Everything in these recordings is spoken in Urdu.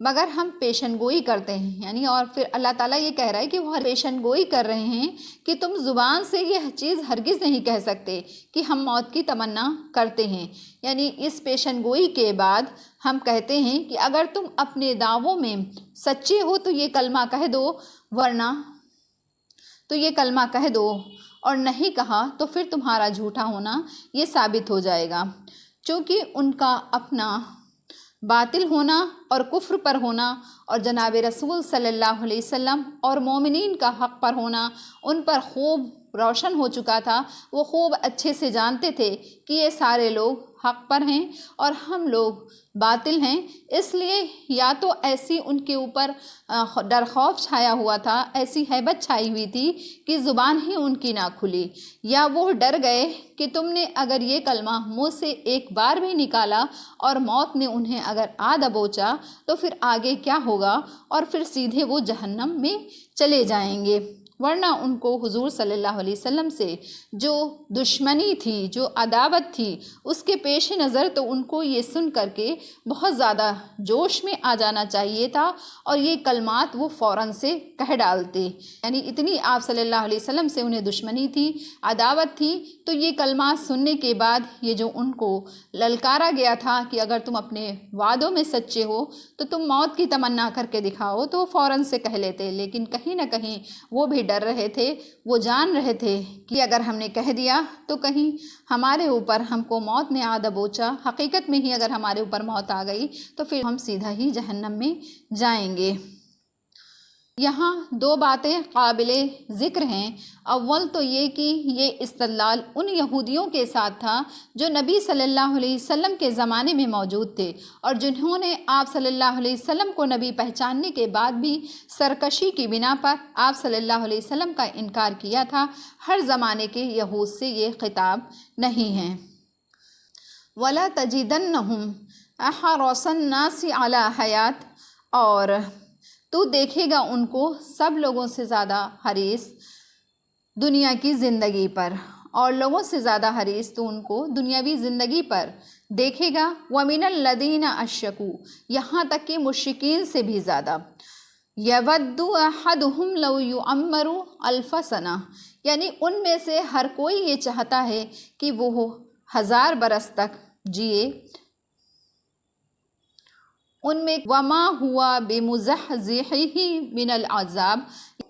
مگر ہم پیشن گوئی کرتے ہیں، یعنی اور پھر اللہ تعالیٰ یہ کہہ رہا ہے کہ وہ پیشن گوئی کر رہے ہیں کہ تم زبان سے یہ چیز ہرگز نہیں کہہ سکتے کہ ہم موت کی تمنا کرتے ہیں۔ یعنی اس پیشن گوئی کے بعد ہم کہتے ہیں کہ اگر تم اپنے دعووں میں سچے ہو تو یہ کلمہ کہہ دو، ورنہ تو یہ کلمہ کہہ دو، اور نہیں کہا تو پھر تمہارا جھوٹا ہونا یہ ثابت ہو جائے گا۔ چونکہ ان کا اپنا باطل ہونا اور کفر پر ہونا اور جناب رسول صلی اللہ علیہ وسلم اور مومنین کا حق پر ہونا ان پر خوب روشن ہو چکا تھا۔ وہ خوب اچھے سے جانتے تھے کہ یہ سارے لوگ حق پر ہیں اور ہم لوگ باطل ہیں، اس لیے یا تو ایسی ان کے اوپر ڈر خوف چھایا ہوا تھا، ایسی ہیبت چھائی ہوئی تھی کہ زبان ہی ان کی نہ کھلی، یا وہ ڈر گئے کہ تم نے اگر یہ کلمہ منہ سے ایک بار بھی نکالا اور موت نے انہیں اگر آ دبوچا تو پھر آگے کیا ہوگا، اور پھر سیدھے وہ جہنم میں چلے جائیں گے۔ ورنہ ان کو حضور صلی اللہ علیہ وسلم سے جو دشمنی تھی، جو عداوت تھی، اس کے پیش نظر تو ان کو یہ سن کر کے بہت زیادہ جوش میں آ جانا چاہیے تھا، اور یہ کلمات وہ فوراً سے کہہ ڈالتے۔ یعنی اتنی آپ صلی اللہ علیہ وسلم سے انہیں دشمنی تھی، عداوت تھی، تو یہ کلمات سننے کے بعد یہ جو ان کو للکارا گیا تھا کہ اگر تم اپنے وعدوں میں سچے ہو تو تم موت کی تمنا کر کے دکھاؤ، تو وہ فوراً سے کہہ لیتے۔ لیکن کہیں نہ کہیں وہ بھی ڈر رہے تھے، وہ جان رہے تھے کہ اگر ہم نے کہہ دیا تو کہیں ہمارے اوپر ہم کو موت نے آ دبوچا، حقیقت میں ہی اگر ہمارے اوپر موت آ گئی تو پھر ہم سیدھا ہی جہنم میں جائیں گے۔ یہاں دو باتیں قابل ذکر ہیں۔ اول تو یہ کہ یہ استدلال ان یہودیوں کے ساتھ تھا جو نبی صلی اللہ علیہ وسلم کے زمانے میں موجود تھے، اور جنہوں نے آپ صلی اللہ علیہ وسلم کو نبی پہچاننے کے بعد بھی سرکشی کی بنا پر آپ صلی اللہ علیہ وسلم کا انکار کیا تھا۔ ہر زمانے کے یہود سے یہ خطاب نہیں ہے۔ وَلَا تَجِدَنَّهُمْ أَحْرَصَ النَّاسِ عَلَىٰ حَيَاةٍ، اور تو دیکھے گا ان کو سب لوگوں سے زیادہ حریص دنیا کی زندگی پر، اور لوگوں سے زیادہ حریص تو ان کو دنیاوی زندگی پر دیکھے گا۔ وَمِنَ الَّذِينَ أَشْرَكُوا، یہاں تک کہ مشرکین سے بھی زیادہ۔ يَوَدُّ أَحَدُهُمْ لَوْ يُعَمَّرُ أَلْفَ سَنَةٍ، یعنی ان میں سے ہر کوئی یہ چاہتا ہے کہ وہ 1000 برس تک جیے۔ ان میں وما ہوا بمزحزحہ من العذاب،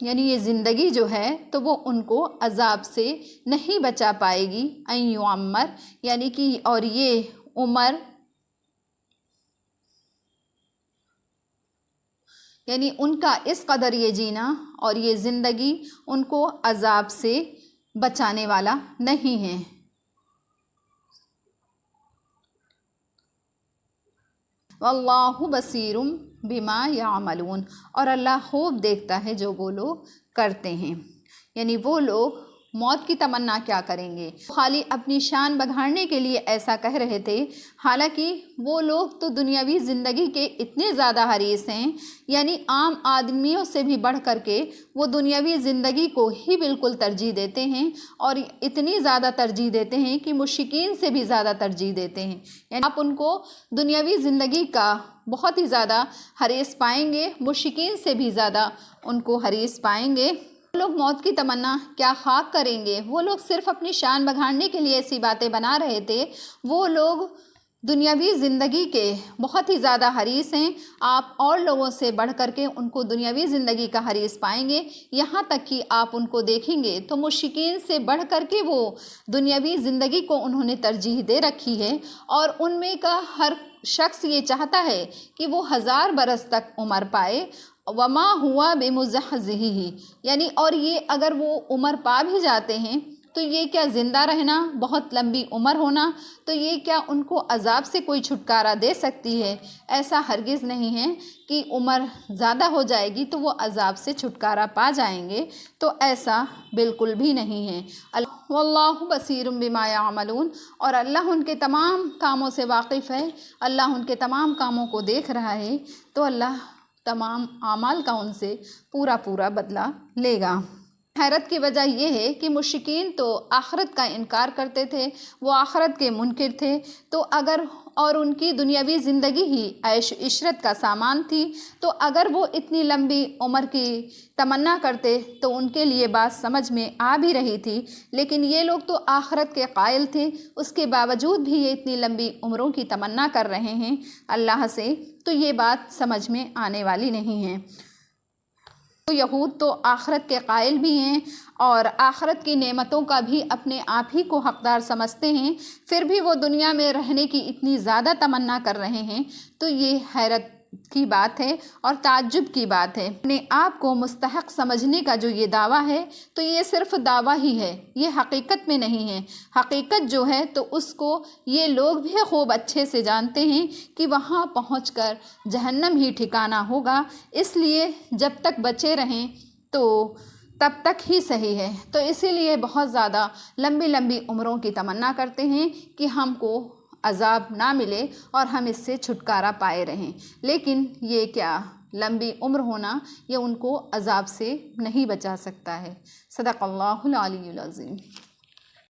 یعنی یہ زندگی جو ہے تو وہ ان کو عذاب سے نہیں بچا پائے گی۔ ان یعمر، یعنی کہ اور یہ عمر، یعنی ان کا اس قدر یہ جینا اور یہ زندگی ان کو عذاب سے بچانے والا نہیں ہے۔ واللہ بصیر بما یعملون، اور اللہ خوب دیکھتا ہے جو وہ لوگ کرتے ہیں۔ یعنی وہ لوگ موت کی تمنا کیا کریں گے، خالی اپنی شان بگاڑنے کے لیے ایسا کہہ رہے تھے، حالانکہ وہ لوگ تو دنیاوی زندگی کے اتنے زیادہ حریص ہیں، یعنی عام آدمیوں سے بھی بڑھ کر کے وہ دنیاوی زندگی کو ہی بالکل ترجیح دیتے ہیں، اور اتنی زیادہ ترجیح دیتے ہیں کہ مشرکین سے بھی زیادہ ترجیح دیتے ہیں۔ یعنی آپ ان کو دنیاوی زندگی کا بہت ہی زیادہ حریص پائیں گے، مشرکین سے بھی زیادہ ان کو حریص پائیں گے۔ وہ لوگ موت کی تمنا کیا خاک کریں گے، وہ لوگ صرف اپنی شان بگاڑنے کے لیے ایسی باتیں بنا رہے تھے۔ وہ لوگ دنیاوی زندگی کے بہت ہی زیادہ حریص ہیں، آپ اور لوگوں سے بڑھ کر کے ان کو دنیاوی زندگی کا حریص پائیں گے۔ یہاں تک کہ آپ ان کو دیکھیں گے تو مشرکین سے بڑھ کر کے وہ دنیاوی زندگی کو انہوں نے ترجیح دے رکھی ہے، اور ان میں کا ہر شخص یہ چاہتا ہے کہ وہ 1000 برس تک عمر پائے۔ وما ہوا بمزحزحہ، یعنی اور یہ اگر وہ عمر پا بھی جاتے ہیں تو یہ کیا زندہ رہنا، بہت لمبی عمر ہونا، تو یہ کیا ان کو عذاب سے کوئی چھٹکارا دے سکتی ہے؟ ایسا ہرگز نہیں ہے کہ عمر زیادہ ہو جائے گی تو وہ عذاب سے چھٹکارا پا جائیں گے، تو ایسا بالکل بھی نہیں ہے۔ واللہ بصیر بما یعملون، اور اللہ ان کے تمام کاموں سے واقف ہے، اللہ ان کے تمام کاموں کو دیکھ رہا ہے، تو اللہ تمام اعمال کا ان سے پورا بدلہ لے گا۔ حیرت کی وجہ یہ ہے کہ مشرکین تو آخرت کا انکار کرتے تھے، وہ آخرت کے منکر تھے، تو اگر اور ان کی دنیاوی زندگی ہی عیش عشرت کا سامان تھی، تو اگر وہ اتنی لمبی عمر کی تمنا کرتے تو ان کے لیے بات سمجھ میں آ بھی رہی تھی، لیکن یہ لوگ تو آخرت کے قائل تھے، اس کے باوجود بھی یہ اتنی لمبی عمروں کی تمنا کر رہے ہیں اللہ سے، تو یہ بات سمجھ میں آنے والی نہیں ہے۔ تو یہود تو آخرت کے قائل بھی ہیں اور آخرت کی نعمتوں کا بھی اپنے آپ ہی کو حقدار سمجھتے ہیں، پھر بھی وہ دنیا میں رہنے کی اتنی زیادہ تمنا کر رہے ہیں، تو یہ حیرت کی بات ہے اور تعجب کی بات ہے۔ اپنے آپ کو مستحق سمجھنے کا جو یہ دعویٰ ہے تو یہ صرف دعویٰ ہی ہے، یہ حقیقت میں نہیں ہے۔ حقیقت جو ہے تو اس کو یہ لوگ بھی خوب اچھے سے جانتے ہیں کہ وہاں پہنچ کر جہنم ہی ٹھکانہ ہوگا، اس لیے جب تک بچے رہیں تو تب تک ہی صحیح ہے، تو اسی لیے بہت زیادہ لمبی لمبی عمروں کی تمنا کرتے ہیں کہ ہم کو عذاب نہ ملے اور ہم اس سے چھٹکارا پائے رہیں، لیکن یہ کیا لمبی عمر ہونا یہ ان کو عذاب سے نہیں بچا سکتا ہے۔ صدق اللہ العلی العظیم۔